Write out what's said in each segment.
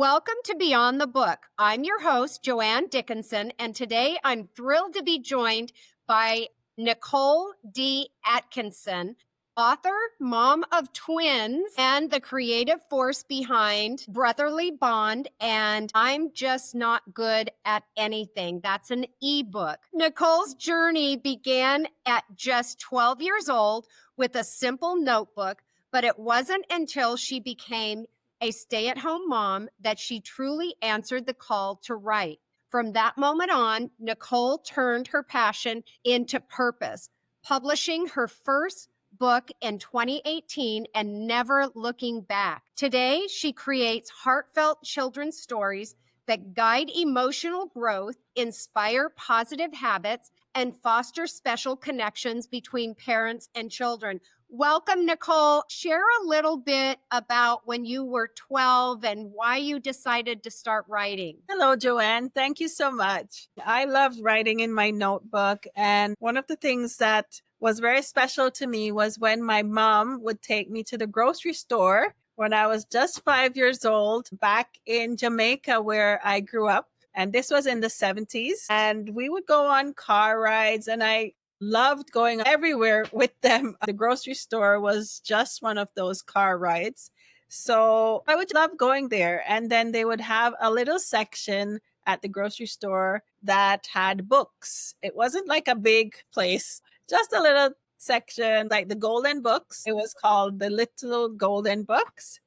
Welcome to Beyond the Book. I'm your host, JoAnn Dickinson, and today I'm thrilled to be joined by Nicole D. Atkinson, author, mom of twins, and the creative force behind Brotherly Bond and I'm Just Not Good at Anything. That's an ebook. Nicole's journey began at just 12 years old with a simple notebook, but it wasn't until she became a stay-at-home mom that she truly answered the call to write. From that moment on, Nicole turned her passion into purpose, publishing her first book in 2018 and never looking back. Today, she creates heartfelt children's stories that guide emotional growth, inspire positive habits, and foster special connections between parents and children. Welcome, Nicole. Share a little bit about when you were 12 and why you decided to start writing. Hello, JoAnn. Thank you so much. I loved writing in my notebook. And one of the things that was very special to me was when my mom would take me to the grocery store when I was just 5 years old back in Jamaica, where I grew up. And this was in the 70s. And we would go on car rides, and I loved going everywhere with them. The grocery store was just one of those car rides. So I would love going there. And then they would have a little section at the grocery store that had books. It wasn't like a big place, just a little section like the golden books. It was called the Little Golden Books.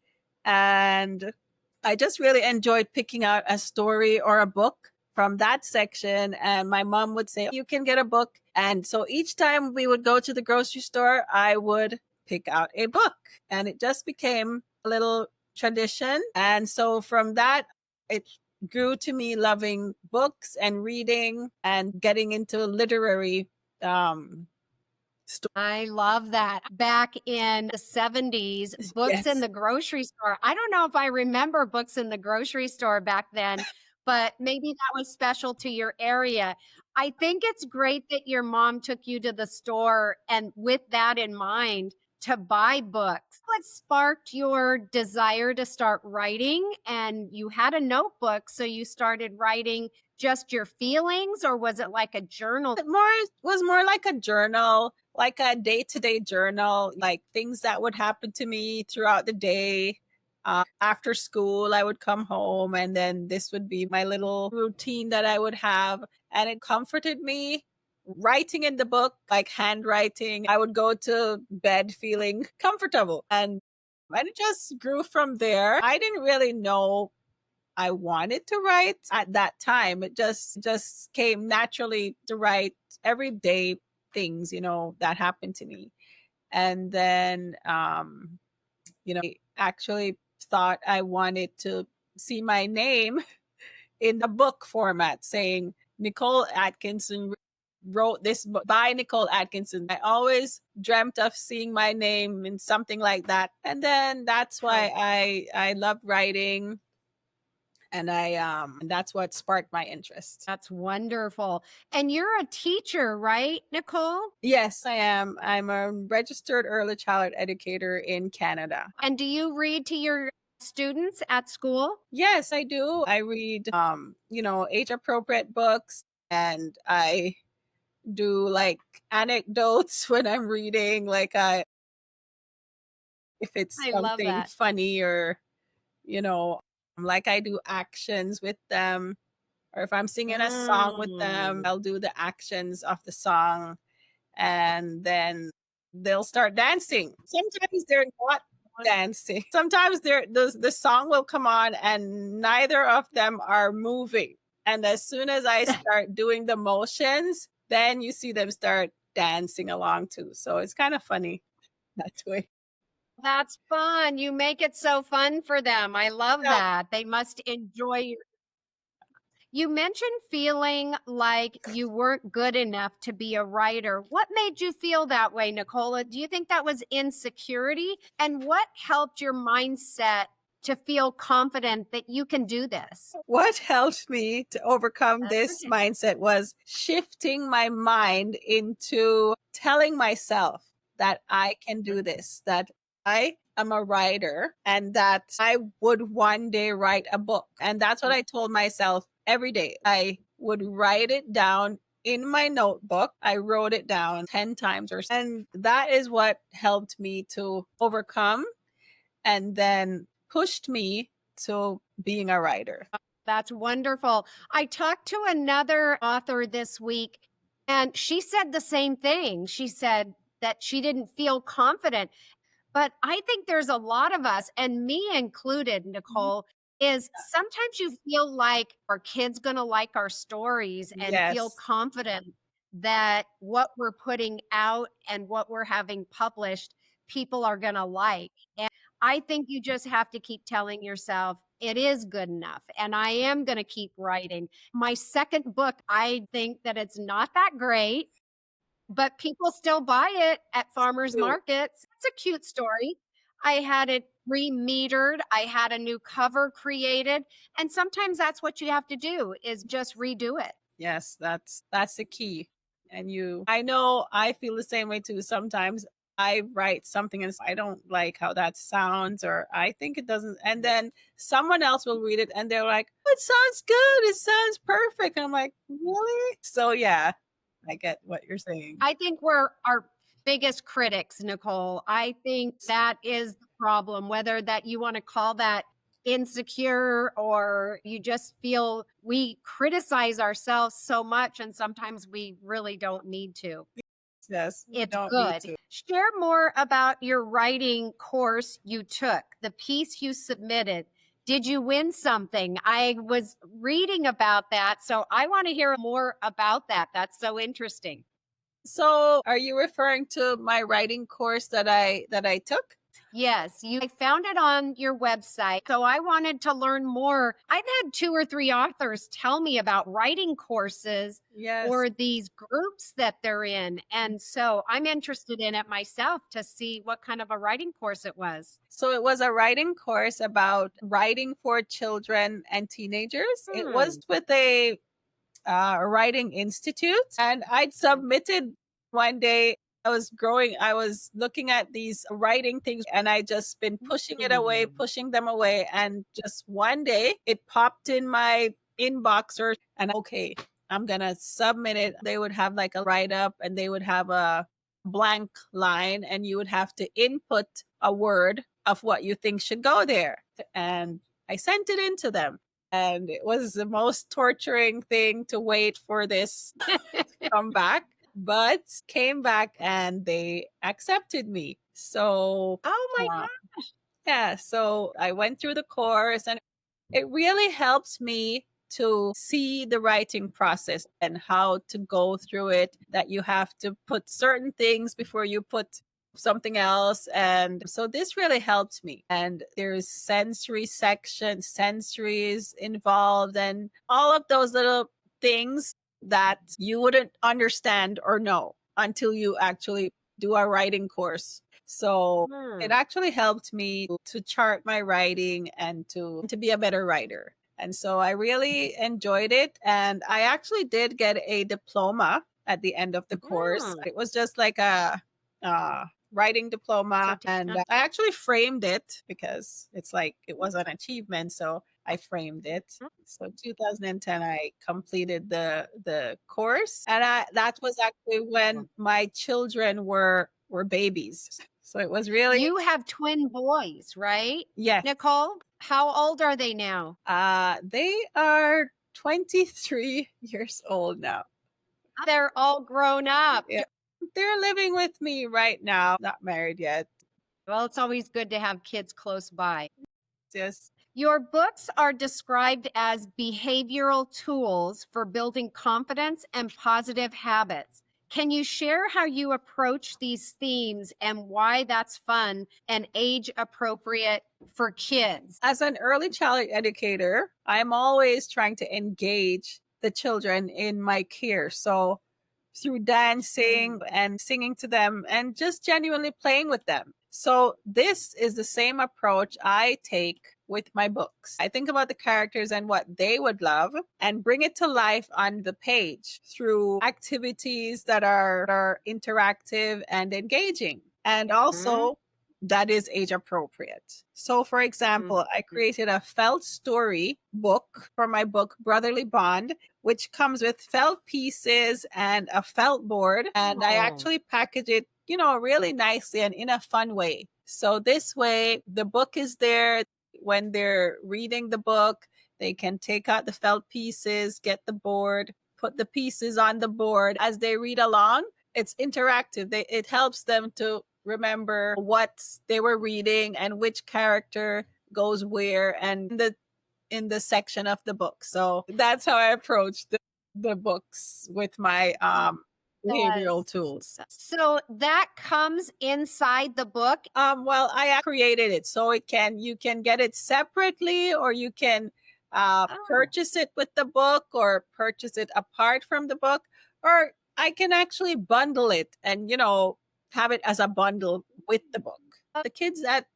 And I just really enjoyed picking out a story or a book from that section. And my mom would say, you can get a book. And so each time we would go to the grocery store, I would pick out a book. And it just became a little tradition. And so from that, it grew to me loving books and reading and getting into literary I love that. Back in the 70s, books in Yes. the grocery store. I don't know if I remember books in the grocery store back then, but maybe that was special to your area. I think it's great that your mom took you to the store and with that in mind to buy books. What sparked your desire to start writing? And you had a notebook, so you started writing just your feelings, or was it like a journal? It was more like a journal, like a day-to-day journal, like things that would happen to me throughout the day. After school, I would come home, and then this would be my little routine that I would have. And it comforted me. Writing in the book, like handwriting, I would go to bed feeling comfortable. And it just grew from there. I didn't really know I wanted to write at that time. It just came naturally to write everyday things, that happened to me. And then I actually thought I wanted to see my name in the book format saying Nicole Atkinson wrote this book by Nicole Atkinson. I always dreamt of seeing my name in something like that. And then that's why I love writing, and that's what sparked my interest. That's wonderful. And you're a teacher, right, Nicole? Yes, I am. I'm a registered early childhood educator in Canada. And do you read to your students at school? Yes, I do. I read age appropriate books, and I do like anecdotes when I'm reading, like if it's I love something that. funny, or like I do actions with them, or if I'm singing a song with them, I'll do the actions of the song, and then they'll start dancing. Sometimes they're not dancing. Sometimes the song will come on and neither of them are moving. And as soon as I start doing the motions, then you see them start dancing along too. So it's kind of funny that way. That's fun. You make it so fun for them. I love Yeah. that. They must enjoy your. You mentioned feeling like you weren't good enough to be a writer. What made you feel that way, Nicola? Do you think that was insecurity? And what helped your mindset to feel confident that you can do this? What helped me to overcome That's this okay. mindset was shifting my mind into telling myself that I can do this, that I am a writer and that I would one day write a book. And that's what I told myself every day. I would write it down in my notebook. I wrote it down 10 times or so. And that is what helped me to overcome and then pushed me to being a writer. That's wonderful. I talked to another author this week, and she said the same thing. She said that she didn't feel confident. But I think there's a lot of us, and me included, Nicole, is sometimes you feel like our kids going to like our stories and feel Yes. confident that what we're putting out and what we're having published, people are going to like. And I think you just have to keep telling yourself it is good enough and I am going to keep writing. My second book, I think that it's not that great, but people still buy it at farmers markets. It's a cute story. I had it remetered. I had a new cover created. And sometimes that's what you have to do is just redo it. Yes, that's the key. And I know I feel the same way too. Sometimes I write something and I don't like how that sounds, or I think it doesn't. And then someone else will read it and they're like, oh, it sounds good. It sounds perfect. And I'm like, really? So yeah, I get what you're saying. I think we're our biggest critics, Nicole. I think that is the problem, whether that you want to call that insecure or you just feel we criticize ourselves so much and sometimes we really don't need to. Yes, we It's don't need good. to. Share more about your writing course you took, the piece you submitted. Did you win something? I was reading about that, so I want to hear more about that. That's so interesting. So, are you referring to my writing course that I took? Yes, I found it on your website. So I wanted to learn more. I've had 2 or 3 authors tell me about writing courses Yes. or these groups that they're in. And so I'm interested in it myself to see what kind of a writing course it was. So it was a writing course about writing for children and teenagers. It was with a writing institute, and I'd submitted one day. I was looking at these writing things and I just been pushing it away, pushing them away. And just one day it popped in my inbox and okay, I'm going to submit it. They would have like a write up and they would have a blank line and you would have to input a word of what you think should go there. And I sent it in to them. And it was the most torturing thing to wait for this to come back, but came back and they accepted me. So, Oh my God. yeah, so I went through the course and it really helps me to see the writing process and how to go through it, that you have to put certain things before you put something else. And so this really helped me. And there's sensories involved, and all of those little things that you wouldn't understand or know until you actually do a writing course. So it actually helped me to chart my writing and to be a better writer. And so I really enjoyed it. And I actually did get a diploma at the end of the course. It was just like a writing diploma. And I actually framed it because it's like it was an achievement. So I framed it. So 2010, I completed the course. And that was actually when my children were babies. So it was really. You have twin boys, right? Yes. Nicole, how old are they now? They are 23 years old now. They're all grown up. Yeah. They're living with me right now, not married yet. Well, it's always good to have kids close by. Yes. Your books are described as behavioral tools for building confidence and positive habits. Can you share how you approach these themes and why that's fun and age appropriate for kids? As an early child educator, I'm always trying to engage the children in my care. So through dancing and singing to them and just genuinely playing with them. So this is the same approach I take with my books. I think about the characters and what they would love and bring it to life on the page through activities that are interactive and engaging. And also that is age appropriate. So, for example, I created a felt story book for my book, Brotherly Bond, which comes with felt pieces and a felt board. And I actually package it, really nicely and in a fun way. So, this way, the book is there. When they're reading the book, they can take out the felt pieces, get the board, put the pieces on the board as they read along. It's interactive. It helps them to remember what they were reading and which character goes where and in the section of the book. So that's how I approach the books with my behavioral tools. So that comes inside the book. Well, I created it so you can get it separately, or you can purchase it with the book, or purchase it apart from the book, or I can actually bundle it and have it as a bundle with the book. The kids at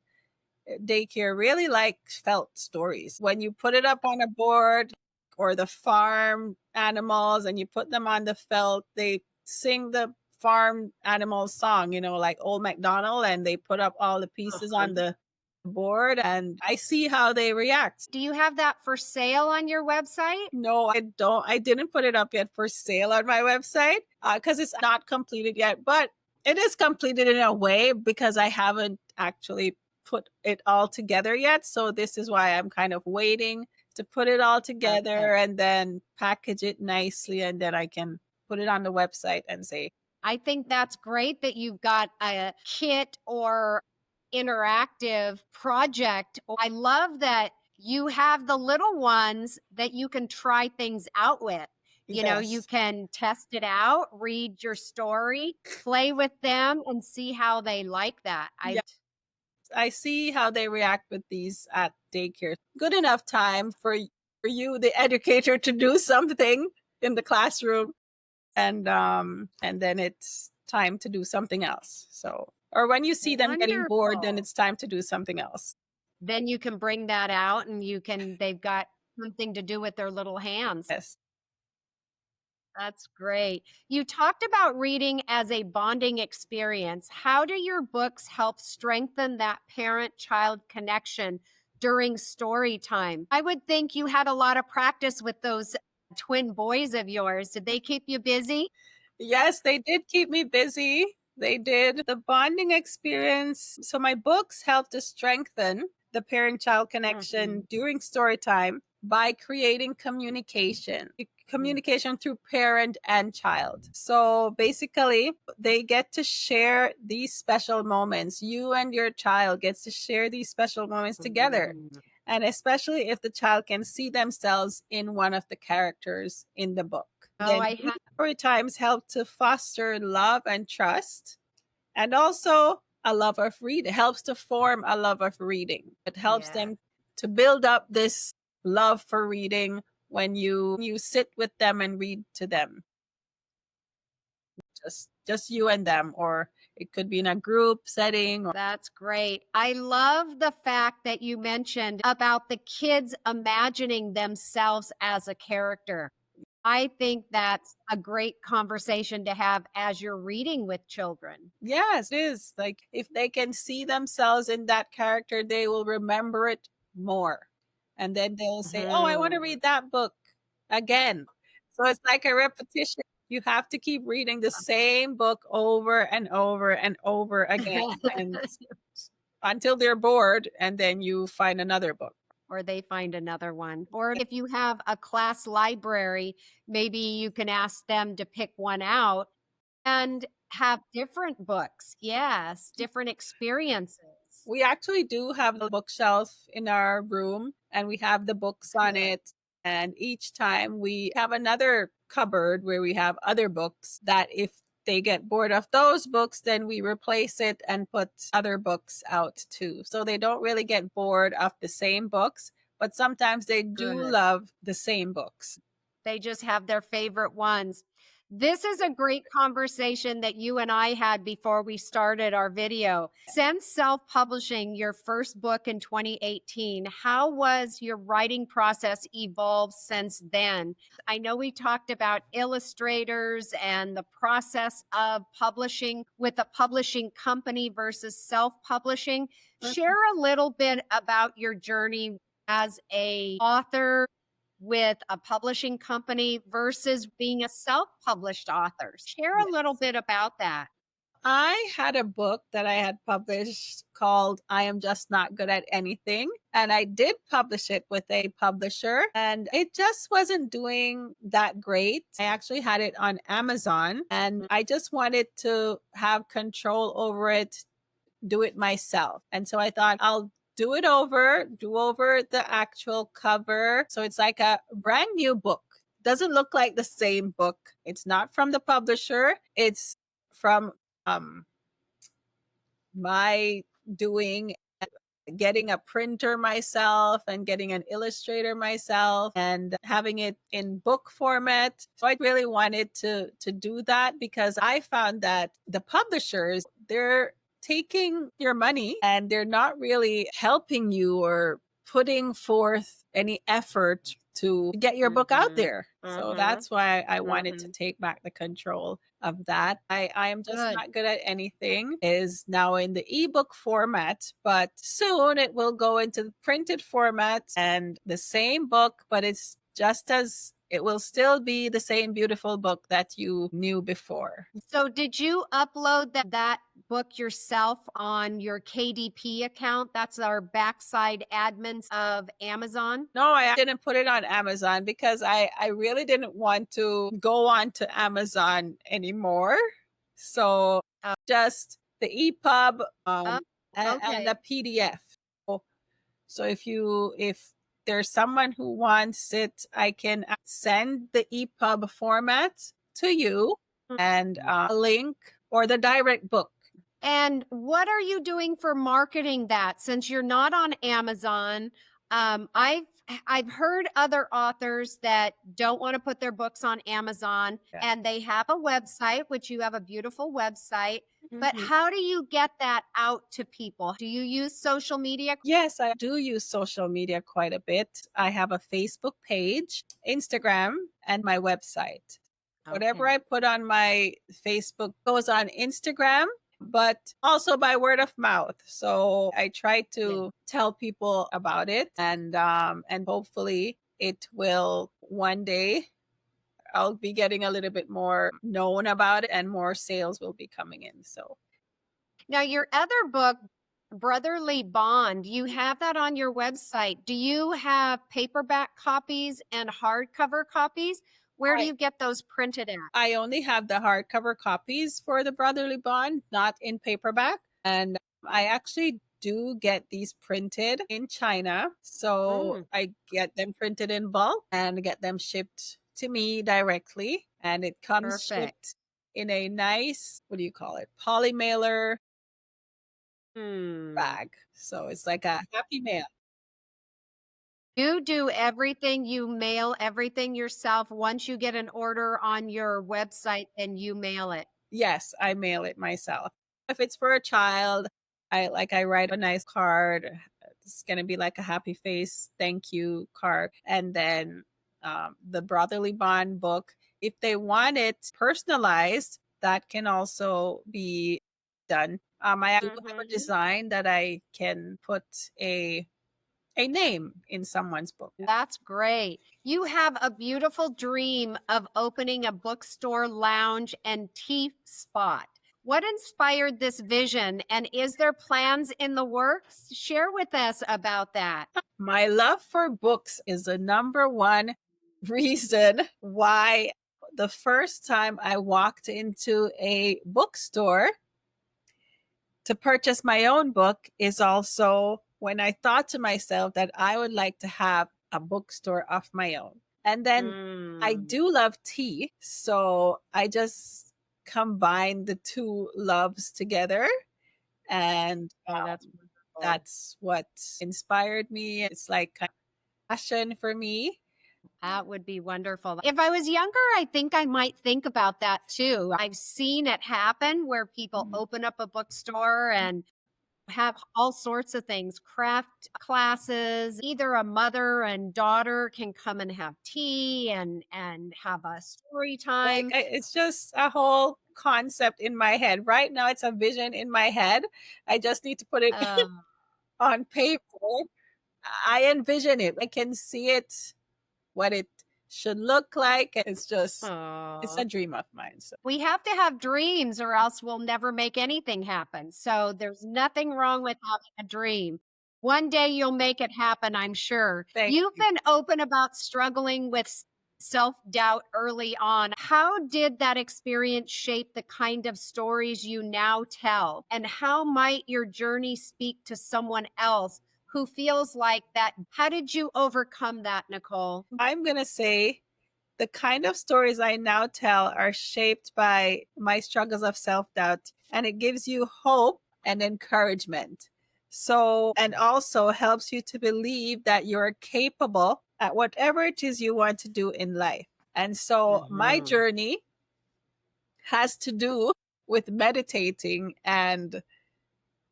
daycare really like felt stories. When you put it up on a board, or the farm animals, and you put them on the felt, they sing the farm animals song, like Old MacDonald, and they put up all the pieces on the board, and I see how they react. Do you have that for sale on your website? No, I don't. I didn't put it up yet for sale on my website because it's not completed yet, but it is completed in a way because I haven't actually put it all together yet. So this is why I'm kind of waiting to put it all together and then package it nicely, and then I can put it on the website and say. I think that's great that you've got a kit or interactive project. I love that you have the little ones that you can try things out with. You can test it out, read your story, play with them, and see how they like that. I see how they react with these at daycare. Good enough time for you, the educator, to do something in the classroom, and then it's time to do something else. So, or when you see them getting bored, then it's time to do something else. Then you can bring that out, and they've got something to do with their little hands. Yes. That's great. You talked about reading as a bonding experience. How do your books help strengthen that parent-child connection during story time? I would think you had a lot of practice with those twin boys of yours. Did they keep you busy? Yes, they did keep me busy. They did. The bonding experience. So my books help to strengthen the parent-child connection during story time by creating communication through parent and child. So basically, they get to share these special moments. You and your child gets to share these special moments together. And especially if the child can see themselves in one of the characters in the book. Story times help to foster love and trust, and also a love of reading. It helps to form a love of reading. It helps them to build up this love for reading when you sit with them and read to them. Just you and them, or it could be in a group setting. That's great. I love the fact that you mentioned about the kids imagining themselves as a character. I think that's a great conversation to have as you're reading with children. Yes, it is. Like, if they can see themselves in that character, they will remember it more. And then they'll say, oh, I want to read that book again. So it's like a repetition. You have to keep reading the same book over and over and over again and until they're bored, and then you find another book. Or they find another one. Or if you have a class library, maybe you can ask them to pick one out and have different books. Yes, different experiences. We actually do have a bookshelf in our room, and we have the books on it. And each time we have another cupboard where we have other books that if they get bored of those books, then we replace it and put other books out too. So they don't really get bored of the same books, but sometimes they do love the same books. They just have their favorite ones. This is a great conversation that you and I had before we started our video. Since self-publishing your first book in 2018, how was your writing process evolved since then? I know we talked about illustrators and the process of publishing with a publishing company versus self-publishing. Share a little bit about your journey as a author with a publishing company versus being a self-published author. Share a little bit about that. I had a book that I had published called I Am Just Not Good at Anything. And I did publish it with a publisher, and it just wasn't doing that great. I actually had it on Amazon, and I just wanted to have control over it, do it myself. And so I thought I'll do over the actual cover. So it's like a brand new book. Doesn't look like the same book. It's not from the publisher. It's from my doing, getting a printer myself and getting an illustrator myself and having it in book format. So I really wanted to do that because I found that the publishers, they're taking your money and they're not really helping you or putting forth any effort to get your book out there. So that's why I wanted to take back the control of that. I am just not good at anything is now in the ebook format, but soon it will go into the printed format and the same book, but it's just as it will still be the same beautiful book that you knew before. So did you upload that book yourself on your KDP account? That's our backside admins of Amazon. No, I didn't put it on Amazon because I really didn't want to go on to Amazon anymore. So just the EPUB and the PDF. So if there's someone who wants it, I can send the EPUB format to you and a link or the direct book. And what are you doing for marketing that? Since you're not on Amazon, I've heard other authors that don't want to put their books on Amazon, and they have a website, which you have a beautiful website. But how do you get that out to people? Do you use social media? Yes, I do use social media quite a bit. I have a Facebook page, Instagram, and my website. Whatever I put on my Facebook goes on Instagram, but also by word of mouth. So I try to tell people about it, and hopefully it will one day I'll be getting a little bit more known about it and more sales will be coming in. So now your other book, Brotherly Bond, you have that on your website. Do you have paperback copies and hardcover copies? Where do you get those printed at? I only have the hardcover copies for the Brotherly Bond, not in paperback. And I actually do get these printed in China. So I get them printed in bulk and get them shipped to me directly. And it comes shipped in a nice, what do you call it? Polymailer bag. So it's like a happy mail. You do everything, you mail everything yourself. Once you get an order on your website, then you mail it. Yes, I mail it myself. If it's for a child, I write a nice card. It's going to be like a happy face thank you card. And then the Brotherly Bond book, if they want it personalized, that can also be done. I do have a design that I can put a name in someone's book. That's great. You have a beautiful dream of opening a bookstore, lounge, and tea spot. What inspired this vision, and is there plans in the works? Share with us about that. My love for books is the number one reason why the first time I walked into a bookstore to purchase my own book is also when I thought to myself that I would like to have a bookstore of my own. And then I do love tea. So I just combined the two loves together. And that's what inspired me. It's like a passion for me. That would be wonderful. If I was younger, I think I might think about that too. I've seen it happen where people open up a bookstore and have all sorts of things, craft classes. Either a mother and daughter can come and have tea and have a story time. It's just a whole concept in my head. Right now, it's a vision in my head. I just need to put it Um, on paper. I envision it. I can see it, what it should look like. It's a aw. dream of mine. So We have to have dreams or else we'll never make anything happen. So there's nothing wrong with having a dream. One day you'll make it happen, I'm sure. thank You've you. been open about struggling with self doubt early on. How did that experience shape the kind of stories you now tell? And how might your journey speak to someone else who feels like that? How did you overcome that, Nicole? I'm going to say the kind of stories I now tell are shaped by my struggles of self doubt, and it gives you hope and encouragement. So, and also helps you to believe that you're capable at whatever it is you want to do in life. And so, my Mhm. journey has to do with meditating and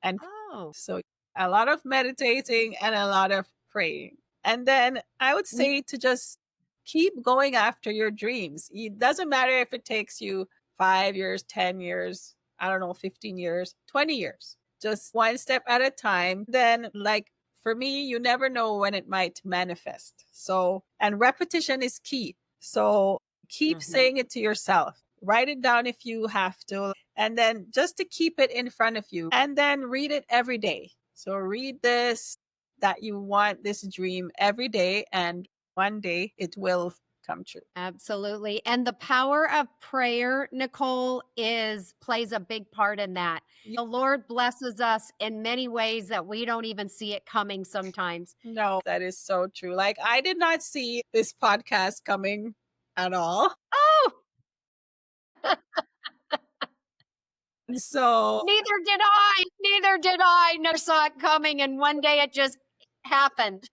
Oh, so a lot of meditating and a lot of praying. And then I would say to just keep going after your dreams. It doesn't matter if it takes you 5 years, 10 years, I don't know, 15 years, 20 years. Just one step at a time. Then, like for me, you never know when it might manifest. So, and repetition is key. So, keep mhm. saying it to yourself. Write it down if you have to, and then just to keep it in front of you, and then read it every day. So read this, that you want this dream every day, and one day it will come true. Absolutely. And the power of prayer, Nicole, is plays a big part in that. The Lord blesses us in many ways that we don't even see it coming sometimes. No, that is so true. Like I did not see this podcast coming at all. Oh, So neither did I. Neither did I. Never saw it coming. And one day it just happened.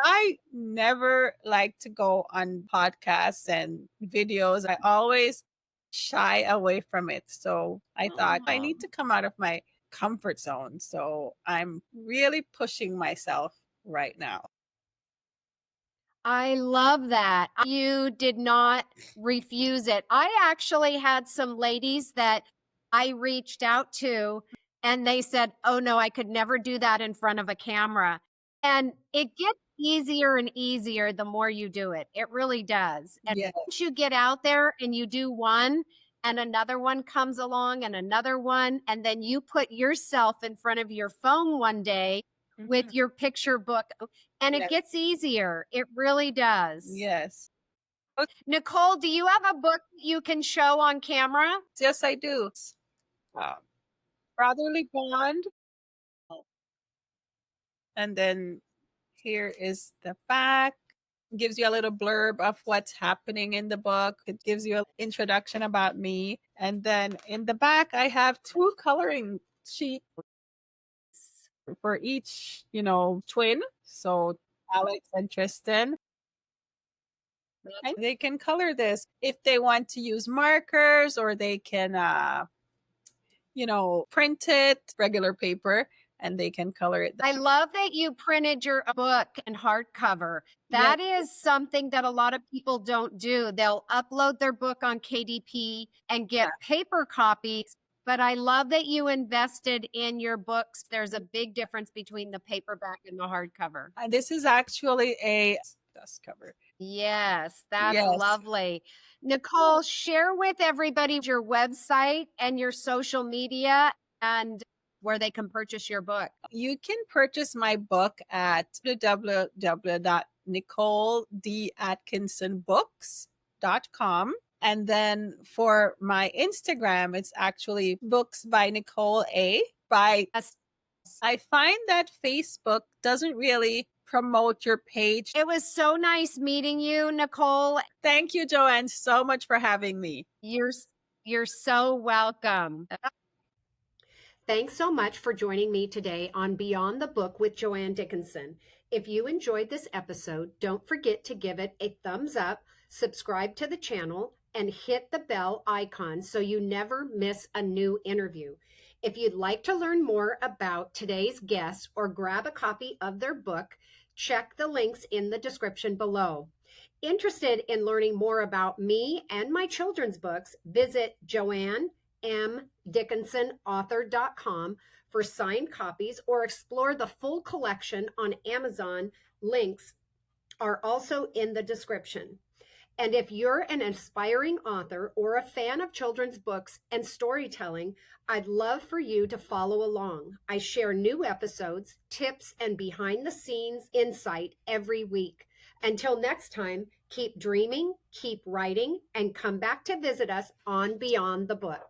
I never like to go on podcasts and videos. I always shy away from it. So I thought I Oh. need to come out of my comfort zone. So I'm really pushing myself right now. I love that. You did not refuse it. I actually had some ladies that I reached out to, and they said, "Oh, no, I could never do that in front of a camera." And it gets easier and easier the more you do it. It really does. And Yeah. once you get out there and you do one, and another one comes along, and another one, and then you put yourself in front of your phone one day with Mhm. your picture book, and it Yes. gets easier. It really does. Yes. Oh, Nicole, do you have a book you can show on camera? yes, I do. Um, Brotherly Bond. And then here is the back. Gives you a little blurb of what's happening in the book. It gives you an introduction about me. And then in the back, I have two coloring sheets for each, twin. So Alex and Tristan. And they can color this if they want to use markers, or they can, print it, regular paper, and they can color it. I love that you printed your book in hardcover. Yes. That is something that a lot of people don't do. They'll upload their book on KDP and get paper copies. But I love that you invested in your books. There's a big difference between the paperback and the hardcover. And this is actually a dust cover. Yes, that's Yes. lovely. Nicole, share with everybody your website and your social media and where they can purchase your book. You can purchase my book at www.nicoledatkinsonbooks.com. And then for my Instagram, it's actually Books by Nicole A. Yes. I find that Facebook doesn't really promote your page. It was so nice meeting you, Nicole. Thank you, JoAnn, so much for having me. You're so welcome. Thanks so much for joining me today on Beyond the Book with JoAnn Dickinson. If you enjoyed this episode, don't forget to give it a thumbs up, subscribe to the channel, and hit the bell icon so you never miss a new interview. If you'd like to learn more about today's guest or grab a copy of their book, check the links in the description below. Interested in learning more about me and my children's books, visit JoAnnMDickinsonAuthor.com for signed copies or explore the full collection on Amazon. Links are also in the description. And if you're an aspiring author or a fan of children's books and storytelling, I'd love for you to follow along. I share new episodes, tips, and behind the scenes insight every week. Until next time, keep dreaming, keep writing, and come back to visit us on Beyond the Book.